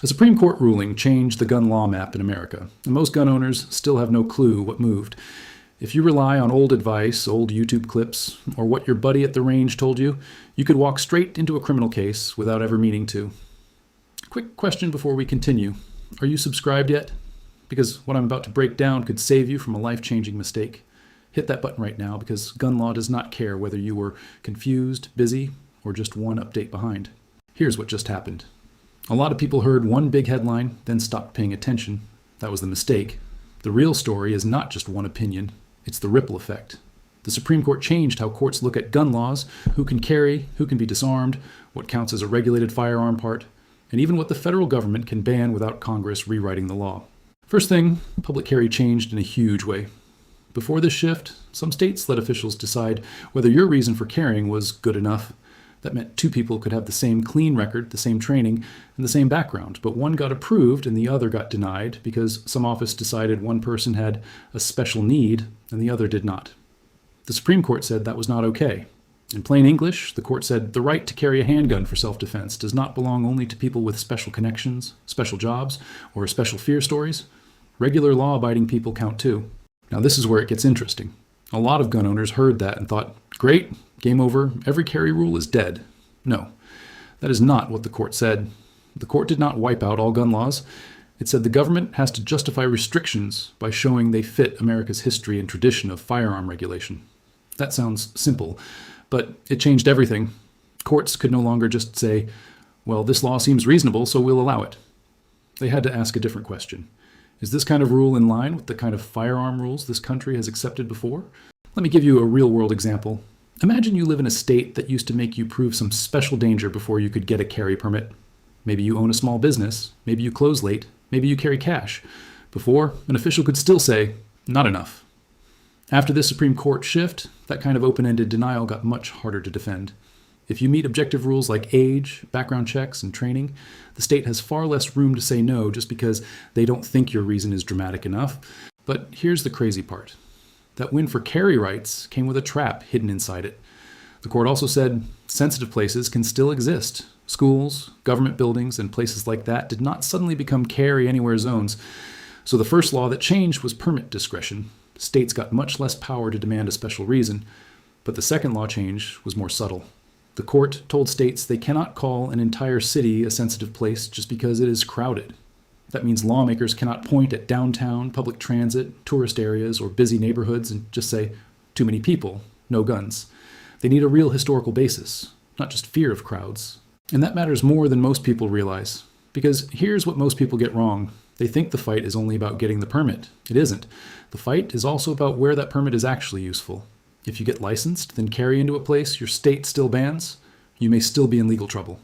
A Supreme Court ruling changed the gun law map in America, and most gun owners still have no clue what moved. If you rely on old advice, old YouTube clips, or what your buddy at the range told you, you could walk straight into a criminal case without ever meaning to. Quick question before we continue. Are you subscribed yet? Because what I'm about to break down could save you from a life-changing mistake. Hit that button right now, because gun law does not care whether you were confused, busy, or just one update behind. Here's what just happened. A lot of people heard one big headline, then stopped paying attention. That was the mistake. The real story is not just one opinion, it's the ripple effect. The Supreme Court changed how courts look at gun laws, who can carry, who can be disarmed, what counts as a regulated firearm part, and even what the federal government can ban without Congress rewriting the law. First thing, public carry changed in a huge way. Before this shift, some states let officials decide whether your reason for carrying was good enough. That meant two people could have the same clean record, the same training, and the same background, but one got approved and the other got denied because some office decided one person had a special need and the other did not. The Supreme Court said that was not okay. In plain English, the court said the right to carry a handgun for self-defense does not belong only to people with special connections, special jobs, or special fear stories. Regular law-abiding people count too. Now this is where it gets interesting. A lot of gun owners heard that and thought, great, game over, every carry rule is dead. No, that is not what the court said. The court did not wipe out all gun laws. It said the government has to justify restrictions by showing they fit America's history and tradition of firearm regulation. That sounds simple, but it changed everything. Courts could no longer just say, well, this law seems reasonable, so we'll allow it. They had to ask a different question. Is this kind of rule in line with the kind of firearm rules this country has accepted before? Let me give you a real-world example. Imagine you live in a state that used to make you prove some special danger before you could get a carry permit. Maybe you own a small business, maybe you close late, maybe you carry cash. Before, an official could still say, not enough. After this Supreme Court shift, that kind of open-ended denial got much harder to defend. If you meet objective rules like age, background checks, and training, the state has far less room to say no just because they don't think your reason is dramatic enough. But here's the crazy part. That win for carry rights came with a trap hidden inside it. The court also said sensitive places can still exist. Schools, government buildings, and places like that did not suddenly become carry anywhere zones. So the first law that changed was permit discretion. States got much less power to demand a special reason. But the second law change was more subtle. The court told states they cannot call an entire city a sensitive place just because it is crowded. That means lawmakers cannot point at downtown, public transit, tourist areas, or busy neighborhoods and just say, too many people, no guns. They need a real historical basis, not just fear of crowds. And that matters more than most people realize. Because here's what most people get wrong. They think the fight is only about getting the permit. It isn't. The fight is also about where that permit is actually useful. If you get licensed, then carry into a place your state still bans, you may still be in legal trouble.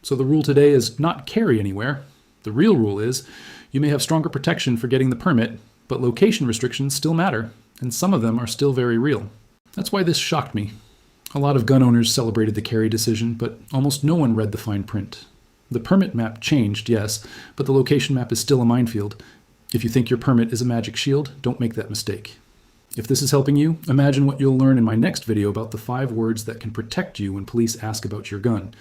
So the rule today is not carry anywhere. The real rule is you may have stronger protection for getting the permit, but location restrictions still matter, and some of them are still very real. That's why this shocked me. A lot of gun owners celebrated the carry decision, but almost no one read the fine print. The permit map changed, yes, but the location map is still a minefield. If you think your permit is a magic shield, don't make that mistake. If this is helping you, imagine what you'll learn in my next video about the 5 words that can protect you when police ask about your gun.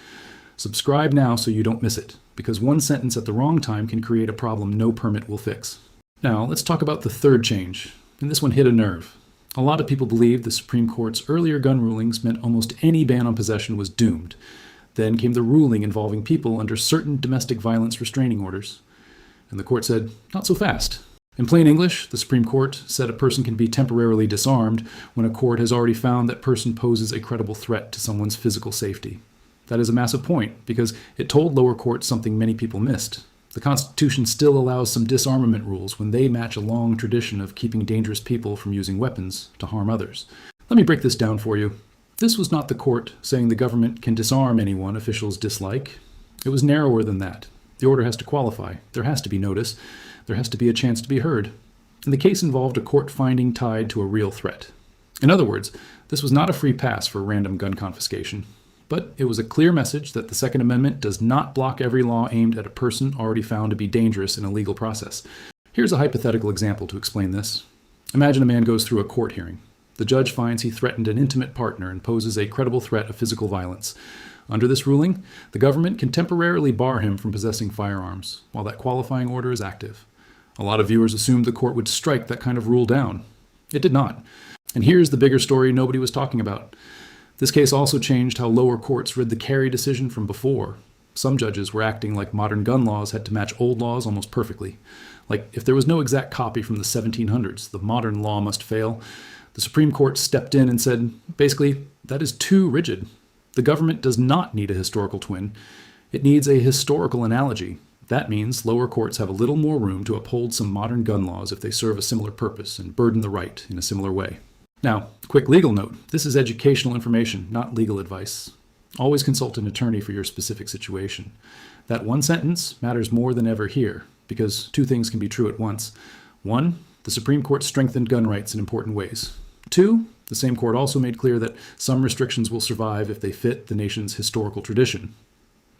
Subscribe now so you don't miss it, because one sentence at the wrong time can create a problem no permit will fix. Now, let's talk about the third change, and this one hit a nerve. A lot of people believed the Supreme Court's earlier gun rulings meant almost any ban on possession was doomed. Then came the ruling involving people under certain domestic violence restraining orders. And the court said, not so fast. In plain English, the Supreme Court said a person can be temporarily disarmed when a court has already found that person poses a credible threat to someone's physical safety. That is a massive point, because it told lower courts something many people missed. The Constitution still allows some disarmament rules when they match a long tradition of keeping dangerous people from using weapons to harm others. Let me break this down for you. This was not the court saying the government can disarm anyone officials dislike. It was narrower than that. The order has to qualify. There has to be notice. There has to be a chance to be heard. And the case involved a court finding tied to a real threat. In other words, this was not a free pass for random gun confiscation. But it was a clear message that the Second Amendment does not block every law aimed at a person already found to be dangerous in a legal process. Here's a hypothetical example to explain this. Imagine a man goes through a court hearing. The judge finds he threatened an intimate partner and poses a credible threat of physical violence. Under this ruling, the government can temporarily bar him from possessing firearms while that qualifying order is active. A lot of viewers assumed the court would strike that kind of rule down. It did not. And here's the bigger story nobody was talking about. This case also changed how lower courts read the Carey decision from before. Some judges were acting like modern gun laws had to match old laws almost perfectly. Like, if there was no exact copy from the 1700s, the modern law must fail. The Supreme Court stepped in and said, basically, that is too rigid. The government does not need a historical twin. It needs a historical analogy. That means lower courts have a little more room to uphold some modern gun laws if they serve a similar purpose and burden the right in a similar way. Now, quick legal note. This is educational information, not legal advice. Always consult an attorney for your specific situation. That one sentence matters more than ever here, because two things can be true at once. One, the Supreme Court strengthened gun rights in important ways. Two, the same court also made clear that some restrictions will survive if they fit the nation's historical tradition.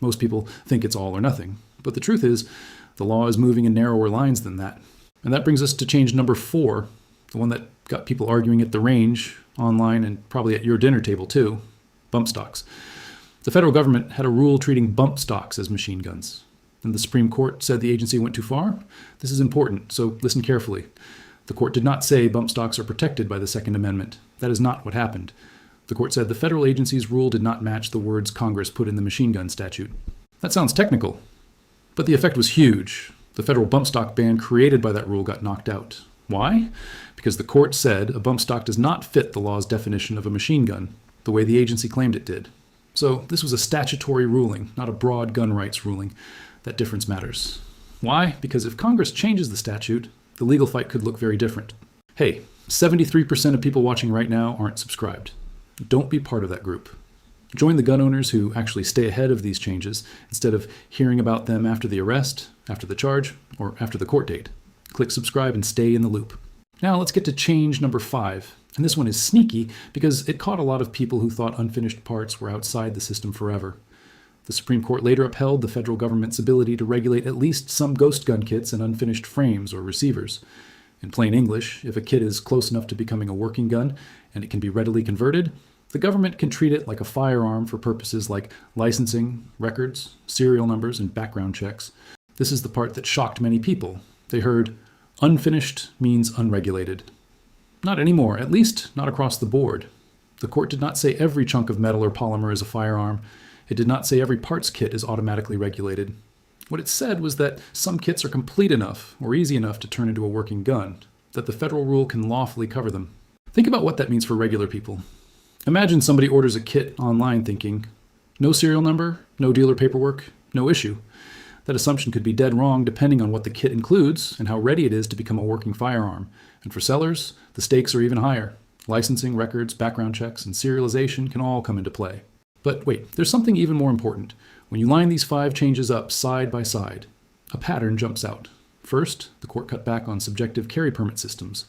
Most people think it's all or nothing, but the truth is, the law is moving in narrower lines than that. And that brings us to change number 4, the one that got people arguing at the range, online, and probably at your dinner table too: bump stocks. The federal government had a rule treating bump stocks as machine guns, and the Supreme Court said the agency went too far. This is important, so listen carefully. The court did not say bump stocks are protected by the Second Amendment. That is not what happened. The court said the federal agency's rule did not match the words Congress put in the machine gun statute. That sounds technical, but the effect was huge. The federal bump stock ban created by that rule got knocked out. Why? Because the court said a bump stock does not fit the law's definition of a machine gun, the way the agency claimed it did. So this was a statutory ruling, not a broad gun rights ruling. That difference matters. Why? Because if Congress changes the statute, the legal fight could look very different. Hey, 73% of people watching right now aren't subscribed. Don't be part of that group. Join the gun owners who actually stay ahead of these changes instead of hearing about them after the arrest, after the charge, or after the court date. Click subscribe and stay in the loop. Now let's get to change number 5. And this one is sneaky because it caught a lot of people who thought unfinished parts were outside the system forever. The Supreme Court later upheld the federal government's ability to regulate at least some ghost gun kits and unfinished frames or receivers. In plain English, if a kit is close enough to becoming a working gun and it can be readily converted, the government can treat it like a firearm for purposes like licensing, records, serial numbers, and background checks. This is the part that shocked many people. They heard, unfinished means unregulated. Not anymore, at least not across the board. The court did not say every chunk of metal or polymer is a firearm. It did not say every parts kit is automatically regulated. What it said was that some kits are complete enough or easy enough to turn into a working gun, that the federal rule can lawfully cover them. Think about what that means for regular people. Imagine somebody orders a kit online thinking, no serial number, no dealer paperwork, no issue. That assumption could be dead wrong depending on what the kit includes and how ready it is to become a working firearm. And for sellers, the stakes are even higher. Licensing, records, background checks, and serialization can all come into play. But wait, there's something even more important. When you line these 5 changes up side by side, a pattern jumps out. First, the court cut back on subjective carry permit systems.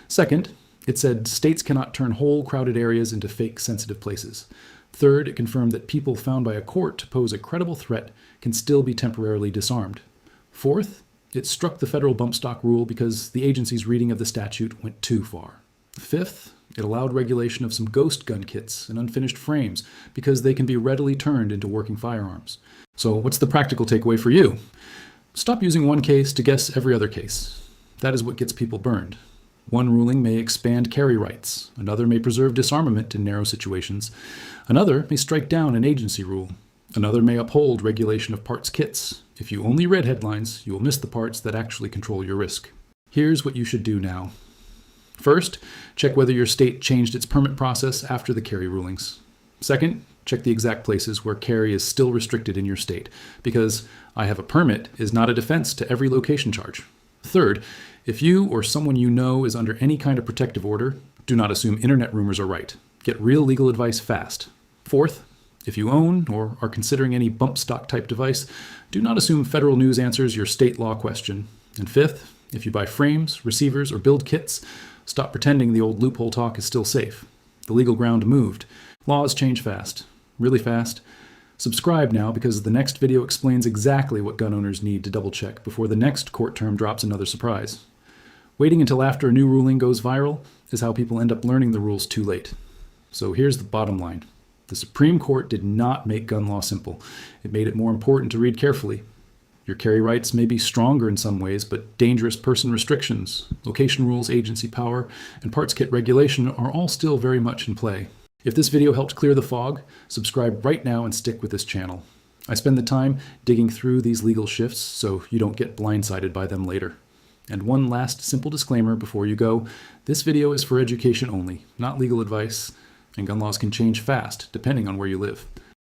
Second, it said states cannot turn whole crowded areas into fake sensitive places. Third, it confirmed that people found by a court to pose a credible threat can still be temporarily disarmed. Fourth, it struck the federal bump stock rule because the agency's reading of the statute went too far. Fifth, it allowed regulation of some ghost gun kits and unfinished frames because they can be readily turned into working firearms. So what's the practical takeaway for you? Stop using one case to guess every other case. That is what gets people burned. One ruling may expand carry rights. Another may preserve disarmament in narrow situations. Another may strike down an agency rule. Another may uphold regulation of parts kits. If you only read headlines, you will miss the parts that actually control your risk. Here's what you should do now. First, check whether your state changed its permit process after the carry rulings. Second, check the exact places where carry is still restricted in your state, because I have a permit is not a defense to every location charge. Third, if you or someone you know is under any kind of protective order, do not assume internet rumors are right. Get real legal advice fast. Fourth, if you own or are considering any bump stock type device, do not assume federal news answers your state law question. And fifth, if you buy frames, receivers, or build kits, stop pretending the old loophole talk is still safe. The legal ground moved. Laws change fast, really fast. Subscribe now because the next video explains exactly what gun owners need to double check before the next court term drops another surprise. Waiting until after a new ruling goes viral is how people end up learning the rules too late. So here's the bottom line. The Supreme Court did not make gun law simple. It made it more important to read carefully. Your carry rights may be stronger in some ways, but dangerous person restrictions, location rules, agency power, and parts kit regulation are all still very much in play. If this video helped clear the fog, subscribe right now and stick with this channel. I spend the time digging through these legal shifts so you don't get blindsided by them later. And one last simple disclaimer before you go, this video is for education only, not legal advice, and gun laws can change fast depending on where you live.